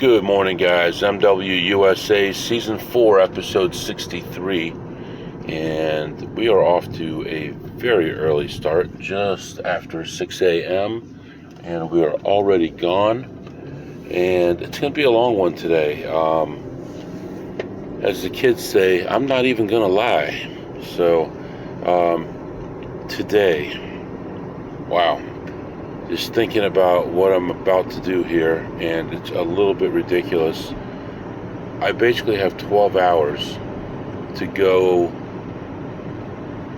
Good morning, guys. MWUSA Season 4, Episode 63. And we are off to a very early start, just after 6 a.m. And we are already gone. And it's going to be a long one today. As the kids say, I'm not even going to lie. So, today, wow. Just thinking about what I'm about to do here, and it's a little bit ridiculous. I basically have 12 hours to go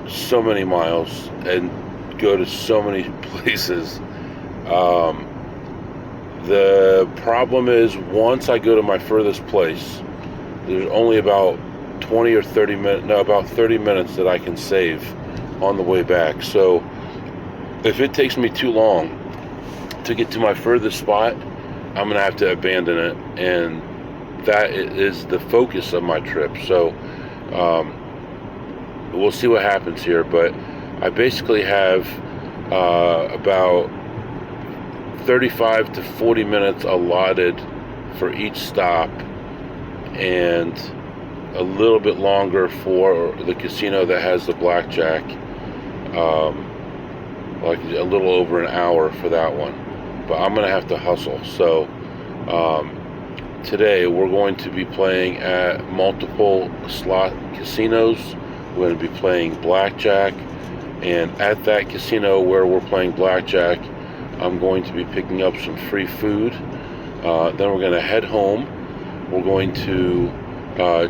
so many miles and go to so many places. The problem is, once I go to my furthest place, there's only about 20 or 30 minutes, no, about 30 minutes that I can save on the way back. So if it takes me too long to get to my furthest spot, I'm gonna have to abandon it, and that is the focus of my trip. So we'll see what happens here, but I basically have about 35 to 40 minutes allotted for each stop, and a little bit longer for the casino that has the blackjack, like a little over an hour for that one. But I'm going to have to hustle. So today we're going to be playing at multiple slot casinos. We're going to be playing blackjack, and at that casino where we're playing blackjack, I'm going to be picking up some free food. Then we're going to head home. We're going to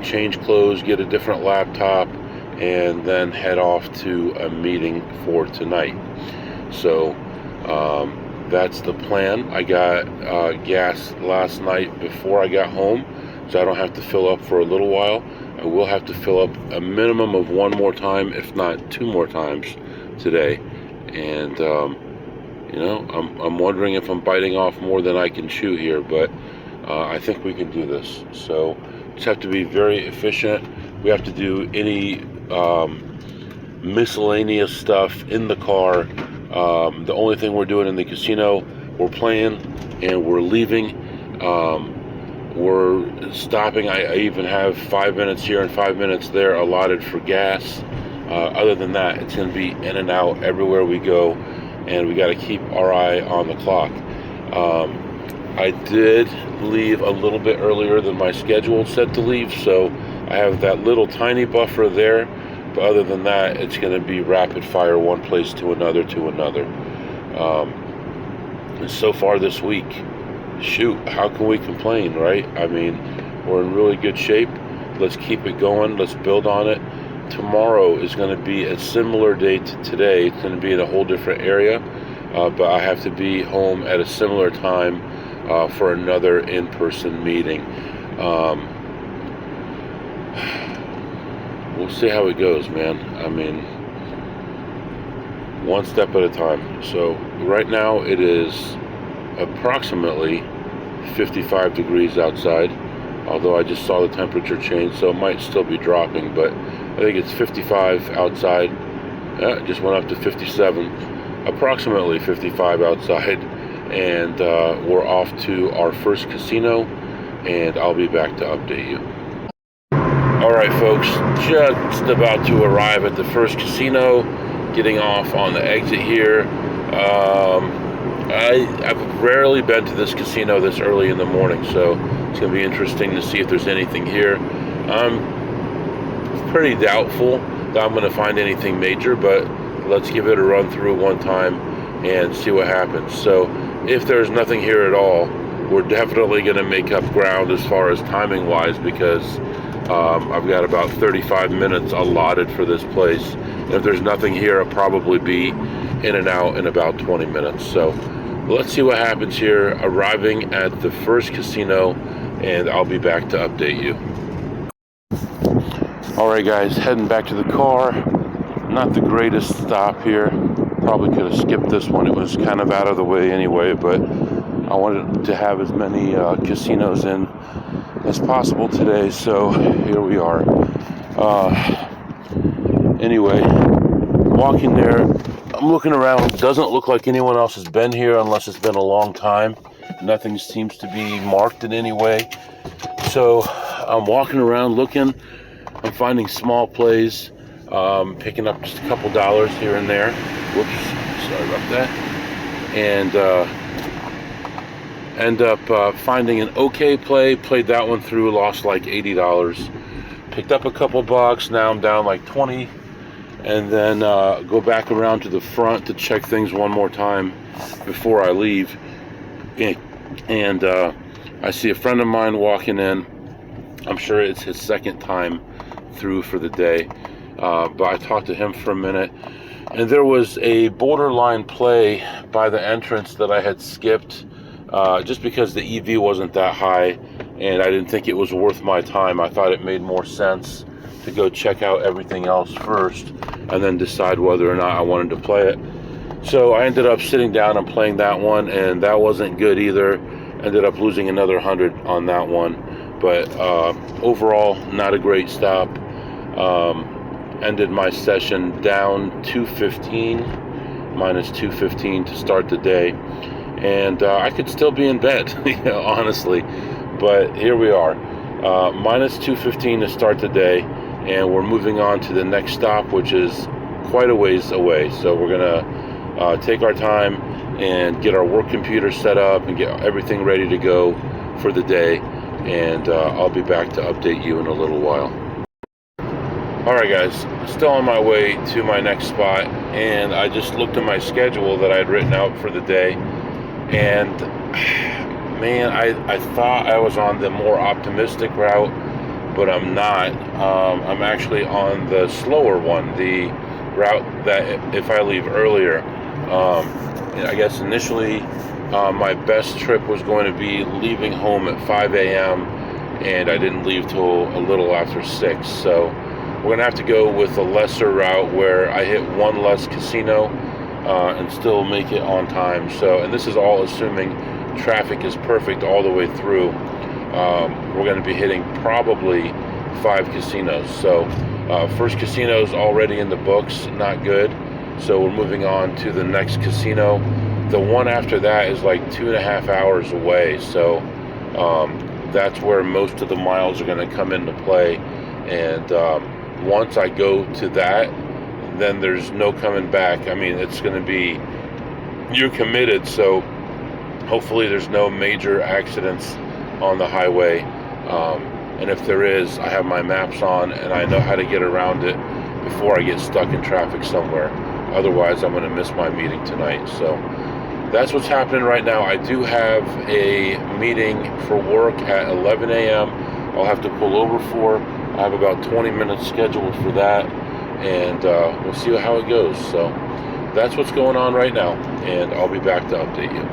change clothes, get a different laptop, and then head off to a meeting for tonight. So that's the plan. I got gas last night before I got home, so I don't have to fill up for a little while. I will have to fill up a minimum of one more time, if not two more times today. And I'm wondering if I'm biting off more than I can chew here, but I think we can do this. So just have to be very efficient. We have to do any miscellaneous stuff in the car. The only thing we're doing in the casino, we're playing and we're leaving. We're stopping. I even have 5 minutes here and 5 minutes there allotted for gas. Other than that, it's going to be in and out everywhere we go, and we got to keep our eye on the clock. I did leave a little bit earlier than my schedule said to leave, so I have that little tiny buffer there. But other than that, it's going to be rapid fire, one place to another to another. And so far this week, shoot, how can we complain, right? I mean, we're in really good shape. Let's keep it going. Let's build on it. Tomorrow is going to be a similar day to today. It's going to be in a whole different area, but I have to be home at a similar time for another in-person meeting. We'll see how it goes, man. I mean, one step at a time. So right now it is approximately 55 degrees outside, although I just saw the temperature change, so it might still be dropping, but I think it's 55 outside. It just went up to 57, approximately 55 outside, and we're off to our first casino, and I'll be back to update you. Alright folks, just about to arrive at the first casino, getting off on the exit here. I've rarely been to this casino this early in the morning, so it's going to be interesting to see if there's anything here. I'm pretty doubtful that I'm going to find anything major, but let's give it a run through one time and see what happens. So if there's nothing here at all, we're definitely going to make up ground as far as timing wise, because I've got about 35 minutes allotted for this place. And if there's nothing here, I'll probably be in and out in about 20 minutes. So let's see what happens here, arriving at the first casino, and I'll be back to update you. Alright guys, heading back to the car. Not the greatest stop here. Probably could have skipped this one. It was kind of out of the way anyway, but I wanted to have as many casinos in as possible today, so here we are. Anyway, walking there, I'm looking around. Doesn't look like anyone else has been here unless it's been a long time. Nothing seems to be marked in any way. So I'm walking around looking. I'm finding small plays, picking up just a couple dollars here and there. Whoops, sorry about that. And end up finding an okay play. Played that one through, lost like $80. Picked up a couple bucks. Now I'm down like 20. And then go back around to the front to check things one more time before I leave. And I see a friend of mine walking in. I'm sure it's his second time through for the day, but I talked to him for a minute, and there was a borderline play by the entrance that I had skipped just because the EV wasn't that high, and I didn't think it was worth my time. I thought it made more sense to go check out everything else first and then decide whether or not I wanted to play it. So I ended up sitting down and playing that one, and that wasn't good either. Ended up losing another 100 on that one, but overall not a great stop. Ended my session down 215, minus 215 to start the day, and I could still be in bed, honestly, but here we are, minus 215 to start the day, and we're moving on to the next stop, which is quite a ways away. So we're gonna take our time and get our work computer set up and get everything ready to go for the day, and I'll be back to update you in a little while. Alright guys, still on my way to my next spot, and I just looked at my schedule that I had written out for the day, and man, I thought I was on the more optimistic route, but I'm not. I'm actually on the slower one, the route that if I leave earlier, I guess initially my best trip was going to be leaving home at 5 a.m. and I didn't leave till a little after 6, so we're gonna have to go with a lesser route where I hit one less casino and still make it on time. So, and this is all assuming traffic is perfect all the way through. We're going to be hitting probably 5 casinos. So first casino's already in the books, not good. So we're moving on to the next casino. The one after that is like 2.5 hours away. So that's where most of the miles are going to come into play. And once I go to that, then there's no coming back. I mean, it's going to be, you're committed. So hopefully there's no major accidents on the highway, and if there is, I have my maps on and I know how to get around it before I get stuck in traffic somewhere. Otherwise I'm going to miss my meeting tonight. So that's what's happening right now. I do have a meeting for work at 11 a.m. I'll have to pull over for. I have about 20 minutes scheduled for that, and we'll see how it goes. So that's what's going on right now, and I'll be back to update you.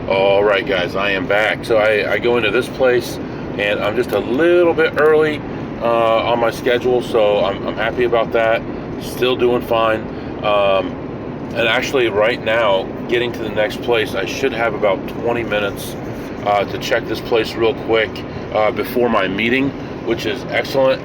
All right, guys, I am back. So I go into this place, and I'm just a little bit early on my schedule, so I'm happy about that. Still doing fine. And actually, right now, getting to the next place, I should have about 20 minutes to check this place real quick before my meeting, which is excellent.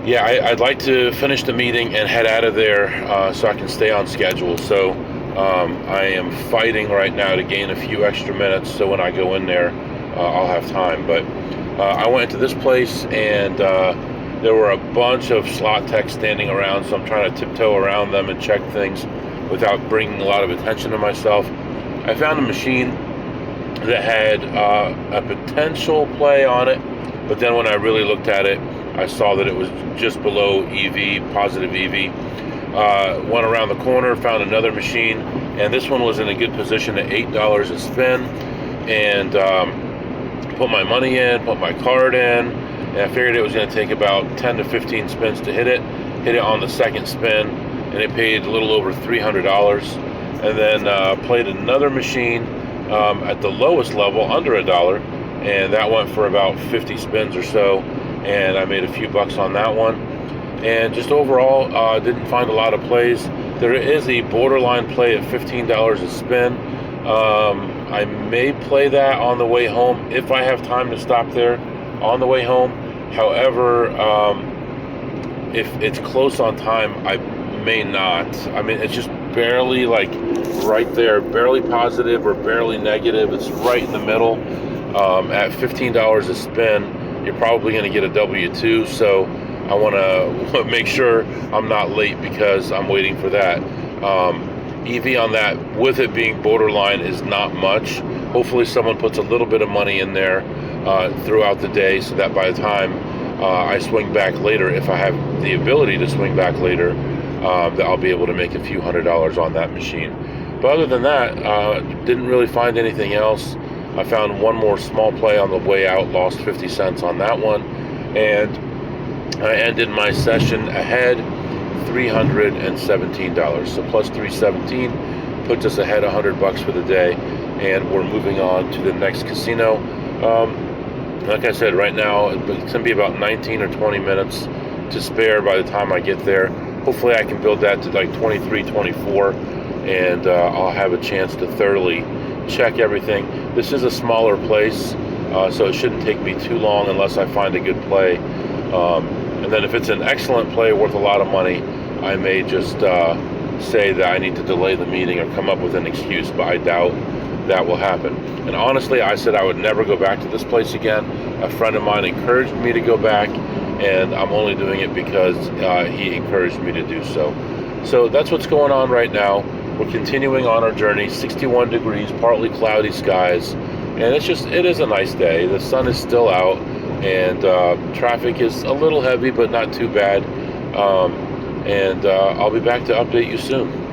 Yeah, I'd like to finish the meeting and head out of there so I can stay on schedule. So I am fighting right now to gain a few extra minutes, so when I go in there, I'll have time. But I went into this place, and there were a bunch of slot techs standing around, so I'm trying to tiptoe around them and check things without bringing a lot of attention to myself. I found a machine that had a potential play on it, but then when I really looked at it, I saw that it was just below EV, positive EV. Went around the corner, found another machine, and this one was in a good position at $8 a spin, and put my money in, put my card in, and I figured it was going to take about 10 to 15 spins to hit it. Hit it on the second spin, and it paid a little over $300. And then played another machine at the lowest level, under $1, and that went for about 50 spins or so, and I made a few bucks on that one. And just overall, didn't find a lot of plays. There is a borderline play at $15 a spin. I may play that on the way home if I have time to stop there on the way home. However, if it's close on time, I may not. I mean, it's just barely like right there, barely positive or barely negative. It's right in the middle. At $15 a spin, you're probably going to get a W2. So I want to make sure I'm not late because I'm waiting for that. EV on that, with it being borderline, is not much. Hopefully someone puts a little bit of money in there throughout the day, so that by the time I swing back later, if I have the ability to swing back later, that I'll be able to make a few $100s on that machine. But other than that, didn't really find anything else. I found one more small play on the way out, lost 50 cents on that one, and I ended my session ahead $317. So plus 317 puts us ahead $100 for the day, and we're moving on to the next casino. Like I said, right now it's going to be about 19 or 20 minutes to spare by the time I get there. Hopefully I can build that to like 23, 24, and I'll have a chance to thoroughly check everything. This is a smaller place, so it shouldn't take me too long unless I find a good play. And then if it's an excellent play worth a lot of money, I may just say that I need to delay the meeting or come up with an excuse, but I doubt that will happen. And honestly, I said I would never go back to this place again. A friend of mine encouraged me to go back, and I'm only doing it because he encouraged me to do so. So that's what's going on right now. We're continuing on our journey. 61 degrees, partly cloudy skies, and it is a nice day. The sun is still out, and traffic is a little heavy, but not too bad. And I'll be back to update you soon.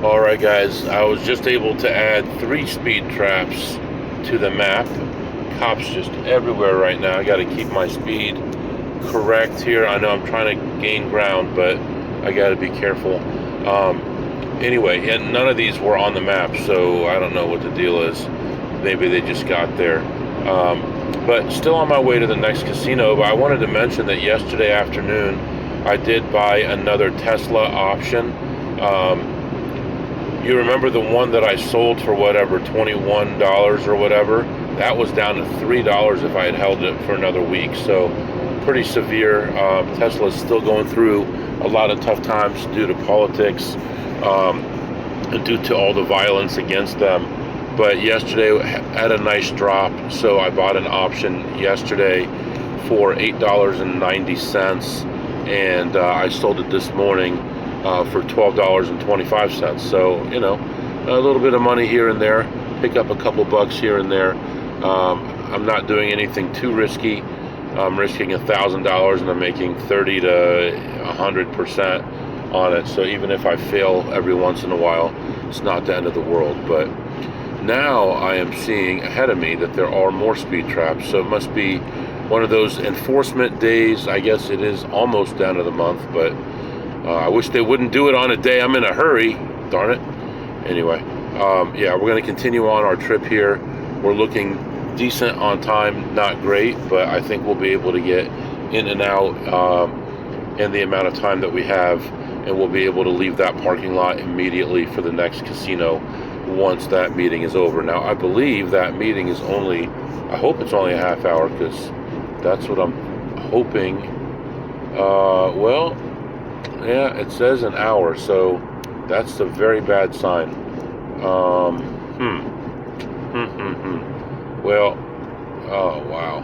Alright guys, I was just able to add 3 speed traps to the map. Cops just everywhere right now. I got to keep my speed correct here. I know I'm trying to gain ground, but I got to be careful. Anyway, and none of these were on the map, so I don't know what the deal is. Maybe they just got there. But still on my way to the next casino. But I wanted to mention that yesterday afternoon I did buy another Tesla option. You remember the one that I sold for whatever, $21 or whatever? That was down to $3 if I had held it for another week. So pretty severe. Tesla's still going through a lot of tough times due to politics, and due to all the violence against them. But yesterday had a nice drop, so I bought an option yesterday for $8.90, and I sold it this morning for $12.25. So, you know, a little bit of money here and there, pick up a couple bucks here and there. I'm not doing anything too risky. I'm risking $1,000 and I'm making 30 to 100% on it. So even if I fail every once in a while, it's not the end of the world. But now I am seeing ahead of me that there are more speed traps. So it must be one of those enforcement days. I guess it is almost down to the month, but I wish they wouldn't do it on a day I'm in a hurry. Darn it. Anyway, yeah, we're going to continue on our trip here. We're looking decent on time, not great, but I think we'll be able to get in and out in the amount of time that we have, and we'll be able to leave that parking lot immediately for the next casino once that meeting is over. Now, I believe that meeting is only, I hope it's only a half hour, because that's what I'm hoping. Well, yeah, it says an hour, so that's a very bad sign. Well, oh wow.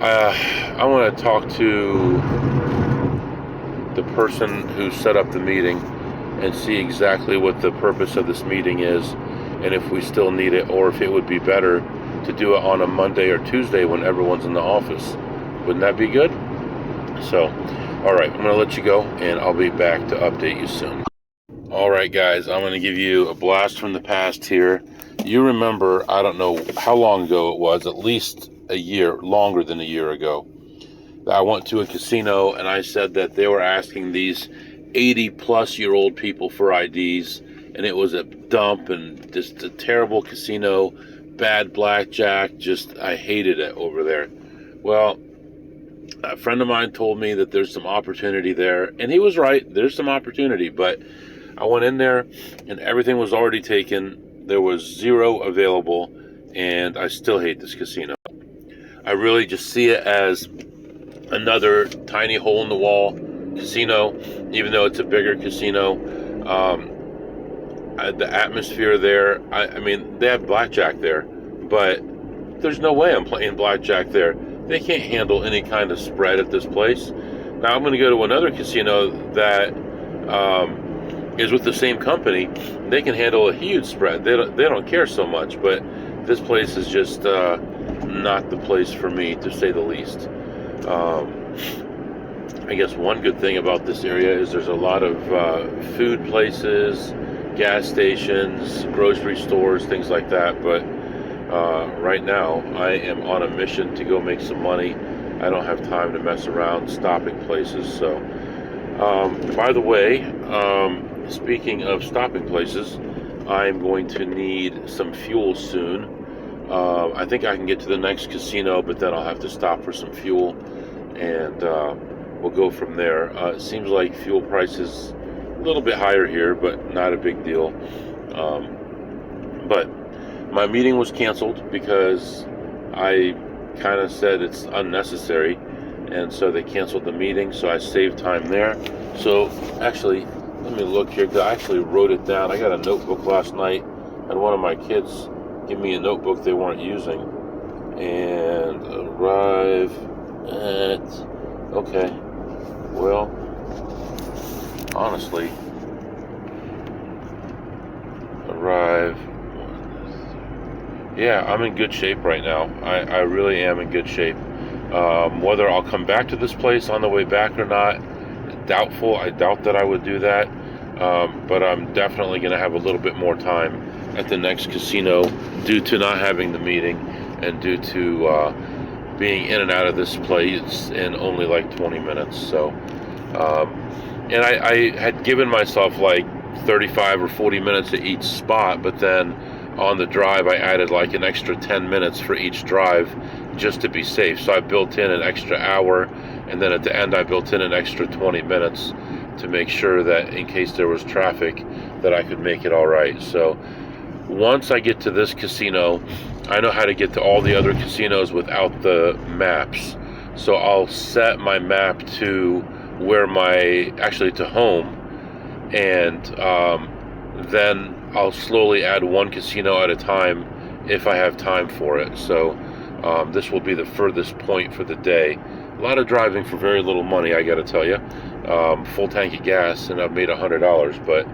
I want to talk to the person who set up the meeting and see exactly what the purpose of this meeting is, and if we still need it, or if it would be better to do it on a Monday or Tuesday when everyone's in the office. Wouldn't that be good? So, alright, I'm going to let you go, and I'll be back to update you soon. Alright guys, I'm going to give you a blast from the past here. You remember, I don't know how long ago it was, at least a year, longer than a year ago, that I went to a casino and I said that they were asking these 80-plus-year-old people for IDs, and it was a dump and just a terrible casino, bad blackjack, just I hated it over there. Well, a friend of mine told me that there's some opportunity there, and he was right, there's some opportunity, but I went in there and everything was already taken. There was 0 available, and I still hate this casino. I really just see it as another tiny hole in the wall casino, even though it's a bigger casino. The atmosphere there, I mean, they have blackjack there, but there's no way I'm playing blackjack there. They can't handle any kind of spread at this place. Now I'm going to go to another casino that is with the same company. They can handle a huge spread. They don't care so much, but this place is just not the place for me, to say the least. I guess one good thing about this area is there's a lot of food places, gas stations, grocery stores, things like that. But right now, I am on a mission to go make some money. I don't have time to mess around stopping places. So, by the way, speaking of stopping places, I'm going to need some fuel soon. I think I can get to the next casino, but then I'll have to stop for some fuel, and we'll go from there. It seems like fuel prices a little bit higher here, but not a big deal. But my meeting was canceled because I kind of said it's unnecessary, and so they canceled the meeting, so I saved time there. So actually, let me look here. I actually wrote it down. I got a notebook last night, and one of my kids give me a notebook they weren't using, and arrive at, okay, well, honestly, arrive, yeah, I'm in good shape right now. I really am in good shape. Whether I'll come back to this place on the way back or not, doubtful. I doubt that I would do that, but I'm definitely going to have a little bit more time at the next casino due to not having the meeting and due to being in and out of this place in only like 20 minutes. So, and I had given myself like 35 or 40 minutes at each spot, but then on the drive I added like an extra 10 minutes for each drive just to be safe. So I built in an extra hour, and then at the end I built in an extra 20 minutes to make sure that in case there was traffic that I could make it all right. So once I get to this casino, I know how to get to all the other casinos without the maps. So I'll set my map to where actually to home, and then I'll slowly add one casino at a time if I have time for it. So this will be the furthest point for the day. A lot of driving for very little money, I gotta tell you. Full tank of gas, and I've made $100, but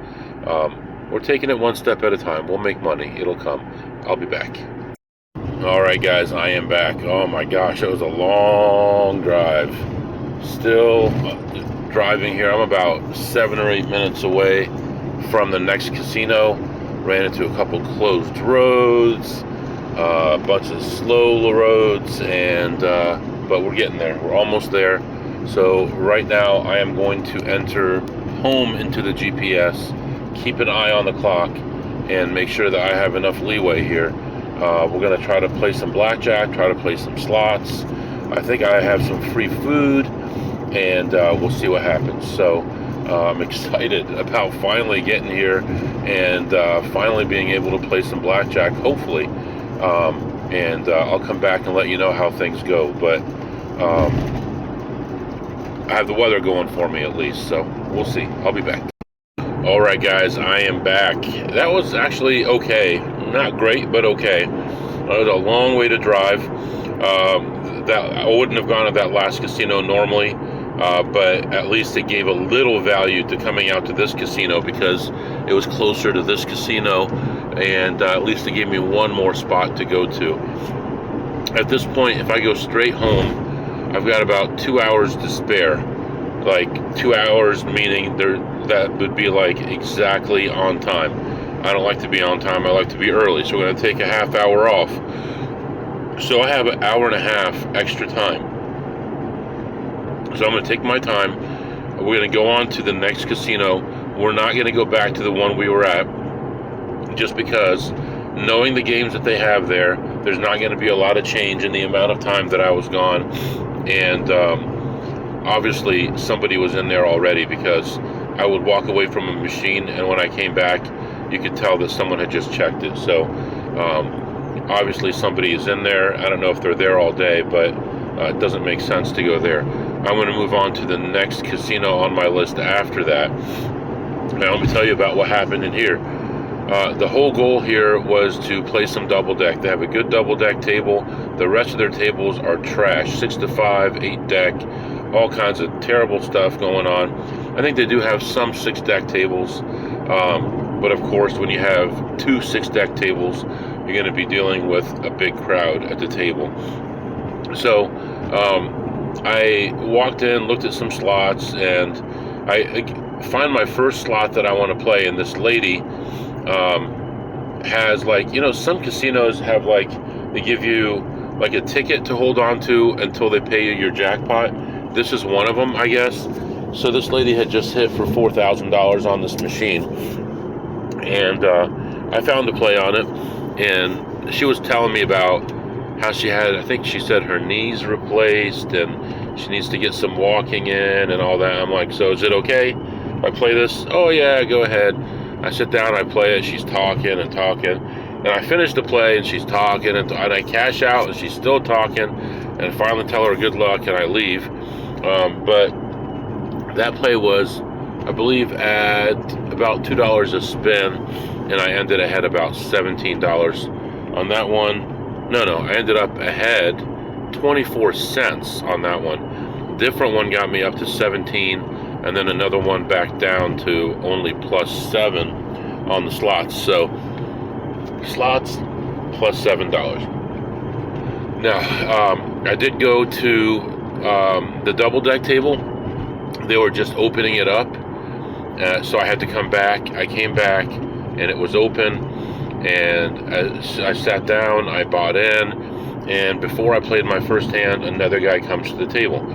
we're taking it one step at a time. We'll make money. It'll come. I'll be back. All right, guys, I am back. Oh my gosh, it was a long drive. Still driving here. I'm about 7 or 8 minutes away from the next casino. Ran into a couple closed roads, a bunch of slow roads, and but we're getting there. We're almost there. So right now I am going to enter home into the GPS, keep an eye on the clock, and make sure that I have enough leeway here. We're going to try to play some blackjack, try to play some slots. I think I have some free food, and we'll see what happens. So I'm excited about finally getting here and finally being able to play some blackjack, hopefully. And I'll come back and let you know how things go. But I have the weather going for me at least, so we'll see. I'll be back. All right, guys, I am back. That was actually okay. Not great, but okay. It was a long way to drive. That I wouldn't have gone to that last casino normally, but at least it gave a little value to coming out to this casino because it was closer to this casino, and at least it gave me one more spot to go to. At this point, if I go straight home, I've got about 2 hours to spare. Like 2 hours, meaning that would be like exactly on time. I don't like to be on time, I like to be early, so we're going to take a half hour off. So I have an hour and a half extra time. So I'm going to take my time. We're going to go on to the next casino. We're not going to go back to the one we were at, just because knowing the games that they have there, there's not going to be a lot of change in the amount of time that I was gone. And obviously somebody was in there already, because I would walk away from a machine, and when I came back, you could tell that someone had just checked it. So obviously somebody is in there. I don't know if they're there all day, but it doesn't make sense to go there. I'm going to move on to the next casino on my list after that. Now, let me tell you about what happened in here. The whole goal here was to play some double deck. They have a good double deck table. The rest of their tables are trash. 6 to 5, 8 deck, all kinds of terrible stuff going on. I think they do have some 6 deck tables, but of course, when you have 2 6 deck tables, you're going to be dealing with a big crowd at the table. So I walked in, looked at some slots, and I find my first slot that I want to play, and this lady has, like, you know, some casinos have, like, they give you like a ticket to hold on to until they pay you your jackpot. This is one of them, I guess. So this lady had just hit for $4,000 on this machine, and I found a play on it, and she was telling me about how she had, I think she said, her knees replaced, and she needs to get some walking in and all that. I'm like, so is it okay if I play this? Oh yeah, go ahead. I sit down, I play it, she's talking and talking, and I finish the play and she's talking, and I cash out and she's still talking, and finally tell her good luck and I leave. But that play was, I believe, at about $2 a spin, and I ended ahead about $17 on that one. No, I ended up ahead 24 cents on that one. Different one got me up to 17, and then another one back down to only +7 on the slots. So slots plus $7. Now, I did go to the double deck table. They were just opening it up, so I had to come back. I came back and it was open, and I sat down, I bought in, and before I played my first hand, another guy comes to the table.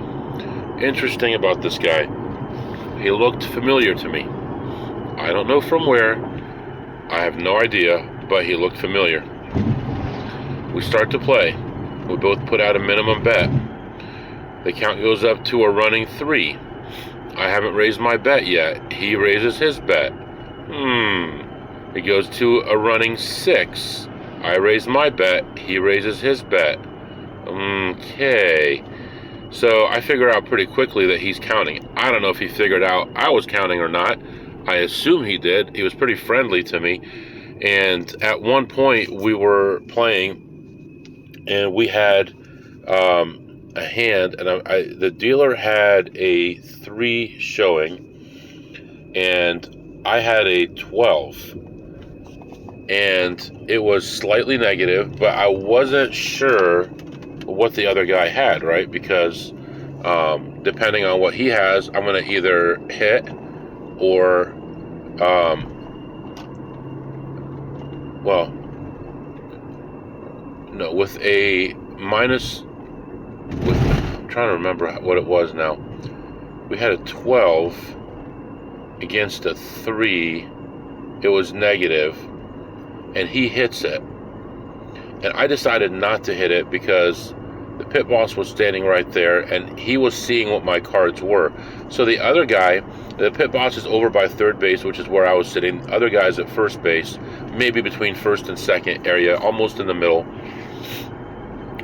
Interesting about this guy, he looked familiar to me. I don't know from where, I have no idea, but he looked familiar. We start to play. We both put out a minimum bet. The count goes up to a running 3. I haven't raised my bet yet. He raises his bet. It goes to a running 6. I raise my bet. He raises his bet. Okay. So I figure out pretty quickly that he's counting. I don't know if he figured out I was counting or not. I assume he did. He was pretty friendly to me. And at one point we were playing, and we had a hand, and the dealer had a 3 showing, and I had a 12, and it was slightly negative, but I wasn't sure what the other guy had, right? Because depending on what he has, I'm going to either hit or with a minus, I'm trying to remember what it was now. We had a 12 against a 3. It was negative, and he hits it. And I decided not to hit it because the pit boss was standing right there, and he was seeing what my cards were. So the other guy, the pit boss is over by third base, which is where I was sitting. The other guy's at first base, maybe between first and second area, almost in the middle.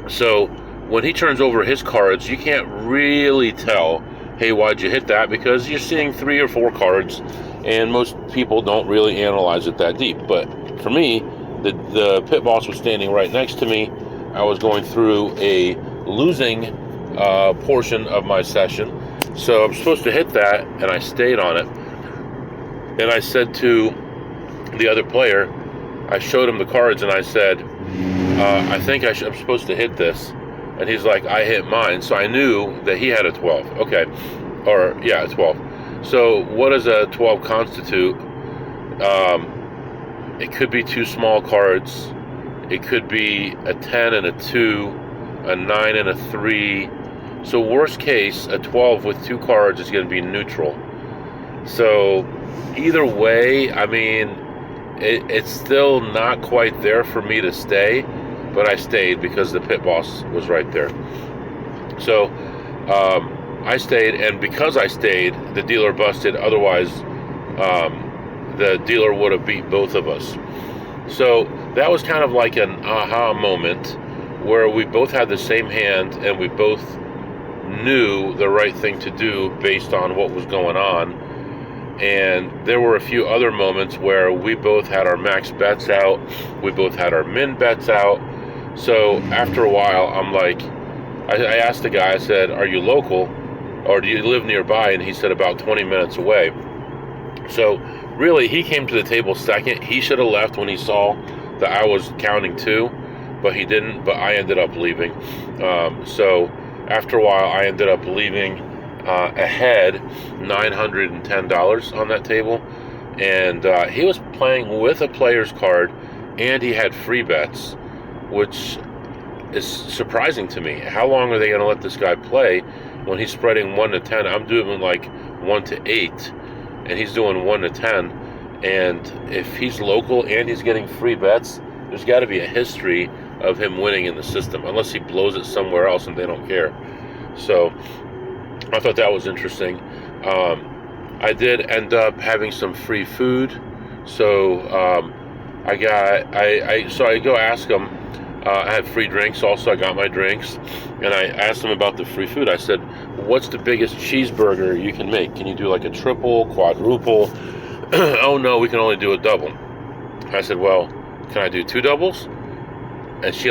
So when he turns over his cards, you can't really tell, hey, why'd you hit that? Because you're seeing 3 or 4 cards, and most people don't really analyze it that deep. But for me, the pit boss was standing right next to me. I was going through a losing portion of my session, so I'm supposed to hit that, and I stayed on it. And I said to the other player, I showed him the cards, and I said, I think I'm supposed to hit this. And he's like, I hit mine. So I knew that he had a 12. Okay. Or, yeah, a 12. So what does a 12 constitute? It could be 2 small cards. It could be a 10 and a 2, a 9 and a 3. So worst case, a 12 with 2 cards is going to be neutral. So either way, I mean, it's still not quite there for me to stay, but I stayed because the pit boss was right there. So I stayed, and because I stayed, the dealer busted. Otherwise, the dealer would have beat both of us. So that was kind of like an aha moment where we both had the same hand, and we both knew the right thing to do based on what was going on. And there were a few other moments where we both had our max bets out, we both had our min bets out. So after a while, I'm like, I asked the guy, I said, are you local or do you live nearby? And he said about 20 minutes away. So really, he came to the table second. He should have left when he saw that I was counting two, but he didn't, but I ended up leaving. So after a while, I ended up leaving ahead $910 on that table. And he was playing with a player's card, and he had free bets, which is surprising to me. How long are they going to let this guy play when he's spreading 1 to 10? I'm doing like 1 to 8, and he's doing 1 to 10. And if he's local and he's getting free bets, there's got to be a history of him winning in the system, unless he blows it somewhere else and they don't care. So I thought that was interesting. I did end up having some free food, so I go ask him. I had free drinks also. I got my drinks, and I asked him about the free food. I said, what's the biggest cheeseburger you can make? Can you do like a triple, quadruple? Oh no, we can only do a double. I said, well, can I do 2 doubles? And she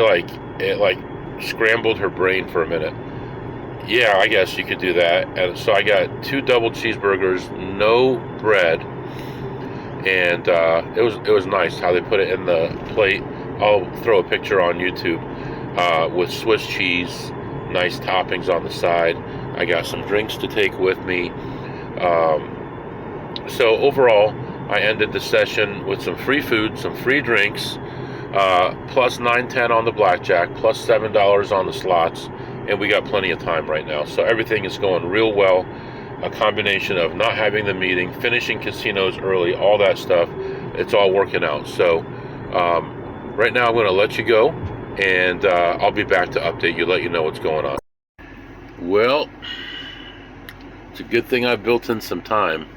scrambled her brain for a minute. Yeah, I guess you could do that. And so I got 2 double cheeseburgers, no bread, and it was nice how they put it in the plate. I'll throw a picture on YouTube with Swiss cheese, nice toppings on the side. I got some drinks to take with me. So overall, I ended the session with some free food, some free drinks, plus $9.10 on the blackjack, plus $7 on the slots, and we got plenty of time right now. So everything is going real well. A combination of not having the meeting, finishing casinos early, all that stuff, it's all working out. So right now I'm going to let you go, and I'll be back to update you, let you know what's going on. Well, it's a good thing I built in some time.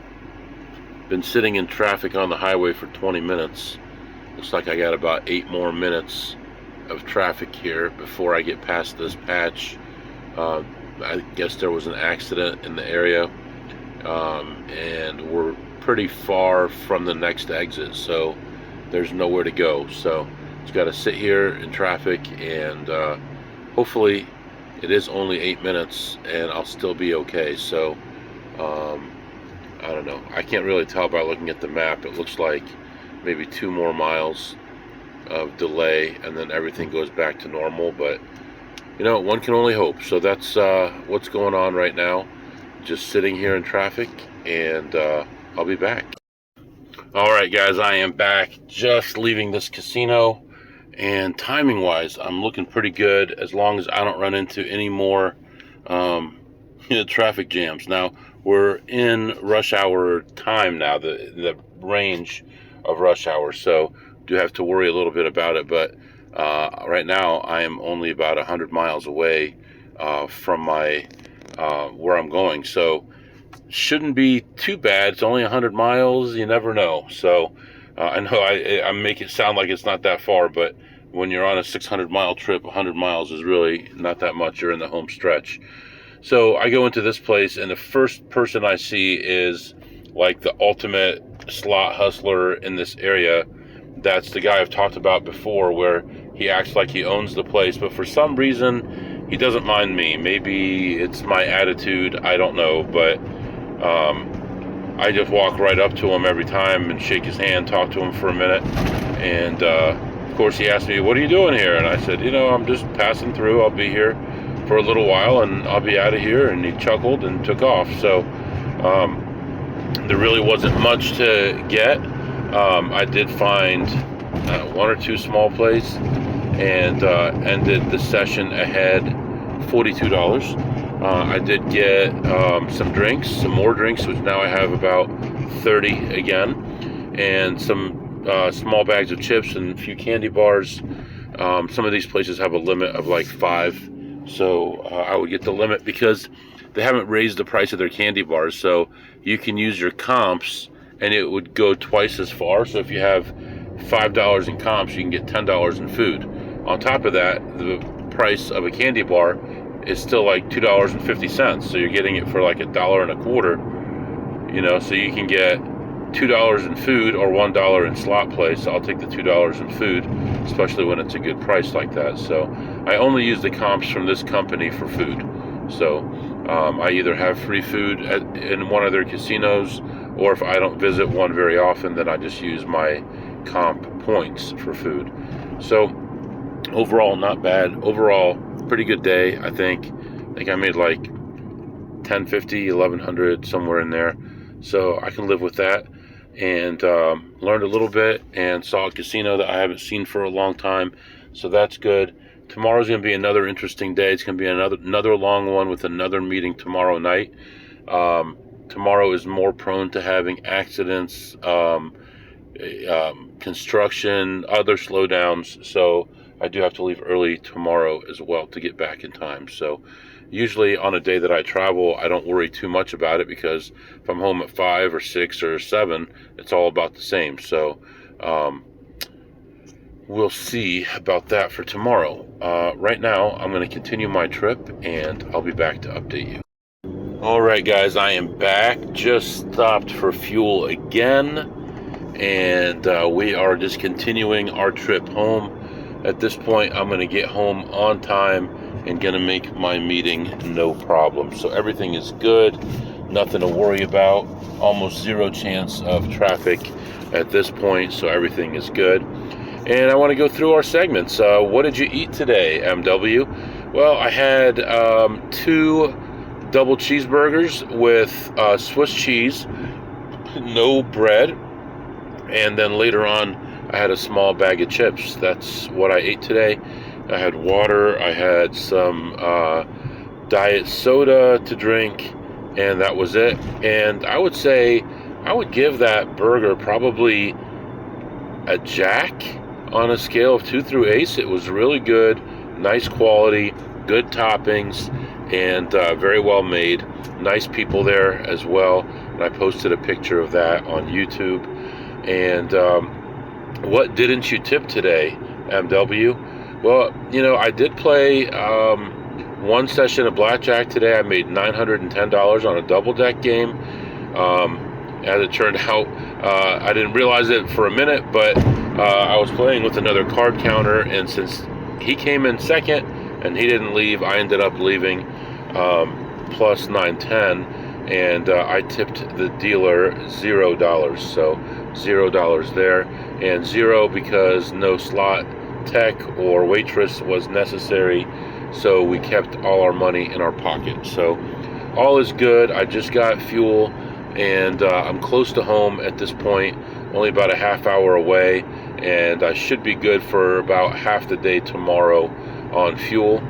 Been sitting in traffic on the highway for 20 minutes. Looks like I got about 8 more minutes of traffic here before I get past this patch. I guess there was an accident in the area, and we're pretty far from the next exit, so there's nowhere to go. So just got to sit here in traffic, and hopefully it is only 8 minutes and I'll still be okay. So I don't know, I can't really tell by looking at the map. It looks like maybe 2 more miles of delay and then everything goes back to normal, but you know, one can only hope. So that's what's going on right now. Just sitting here in traffic, and I'll be back. Alright guys, I am back, just leaving this casino, and timing wise I'm looking pretty good as long as I don't run into any more traffic jams. Now we're in rush hour time now, the range of rush hour, so do have to worry a little bit about it, but right now I am only about 100 miles away from my where I'm going, so shouldn't be too bad. It's only 100 miles, you never know. So I know I make it sound like it's not that far, but when you're on a 600-mile trip, 100 miles is really not that much. You're in the home stretch. So I go into this place, and the first person I see is like the ultimate slot hustler in this area. That's the guy I've talked about before, where he acts like he owns the place, but for some reason he doesn't mind me. Maybe it's my attitude, I don't know, but I just walk right up to him every time and shake his hand, talk to him for a minute, and of course he asked me, what are you doing here? And I said, you know, I'm just passing through. I'll be here for a little while and I'll be out of here. And he chuckled and took off. So there really wasn't much to get. I did find 1 or 2 small plays, and ended the session ahead $42. I did get some drinks, some more drinks, which now I have about 30 again, and some small bags of chips and a few candy bars. Some of these places have a limit of like 5, so I would get the limit because they haven't raised the price of their candy bars, so you can use your comps and it would go twice as far. So if you have $5 in comps, you can get $10 in food. On top of that, the price of a candy bar is still like $2.50. So you're getting it for like $1.25. You know, so you can get $2 in food or $1 in slot play. So I'll take the $2 in food, especially when it's a good price like that. So I only use the comps from this company for food. So I either have free food in one of their casinos, or if I don't visit one very often, then I just use my comp points for food. So overall, not bad. Overall, pretty good day, I think. I made like 1050, 1100, somewhere in there. So I can live with that. And learned a little bit and saw a casino that I haven't seen for a long time. So that's good. Tomorrow's going to be another interesting day. It's going to be another long one with another meeting tomorrow night. Tomorrow is more prone to having accidents, construction, other slowdowns. So I do have to leave early tomorrow as well to get back in time. So usually on a day that I travel, I don't worry too much about it, because if I'm home at 5 or 6 or 7, it's all about the same. So we'll see about that for tomorrow. Right now, I'm going to continue my trip, and I'll be back to update you. All right, guys, I am back. Just stopped for fuel again, and we are just continuing our trip home. At this point, I'm going to get home on time and going to make my meeting no problem. So everything is good, nothing to worry about, almost zero chance of traffic at this point, so everything is good. And I want to go through our segments. What did you eat today, MW? Well, I had 2 double cheeseburgers with Swiss cheese, no bread, and then later on I had a small bag of chips. That's what I ate today. I had water, I had some diet soda to drink, and that was it. And I would say I would give that burger probably a Jack on a scale of 2 through ace. It was really good, nice quality, good toppings, and very well made. Nice people there as well. And I posted a picture of that on YouTube. And what didn't you tip today, MW? Well, you know, I did play one session of blackjack today. I made $910 on a double deck game. As it turned out, I didn't realize it for a minute, but I was playing with another card counter, and since he came in second and he didn't leave, I ended up leaving plus 910, and I tipped the dealer $0. So $0 there, and 0 because no slot tech or waitress was necessary, so we kept all our money in our pocket. So all is good. I just got fuel, and I'm close to home at this point, only about a half hour away, and I should be good for about half the day tomorrow on fuel.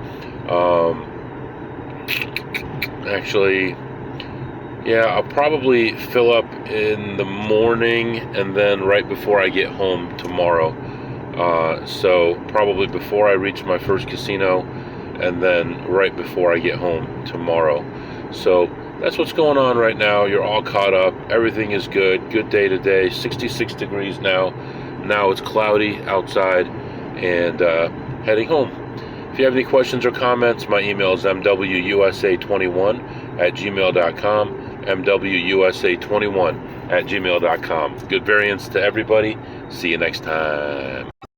Actually, yeah, I'll probably fill up in the morning and then right before I get home tomorrow. So probably before I reach my first casino, and then right before I get home tomorrow. So that's what's going on right now. You're all caught up. Everything is good. Good day today. 66 degrees now. Now it's cloudy outside, and heading home. If you have any questions or comments, my email is mwusa21@gmail.com. mwusa21@gmail.com. Good variance to everybody. See you next time.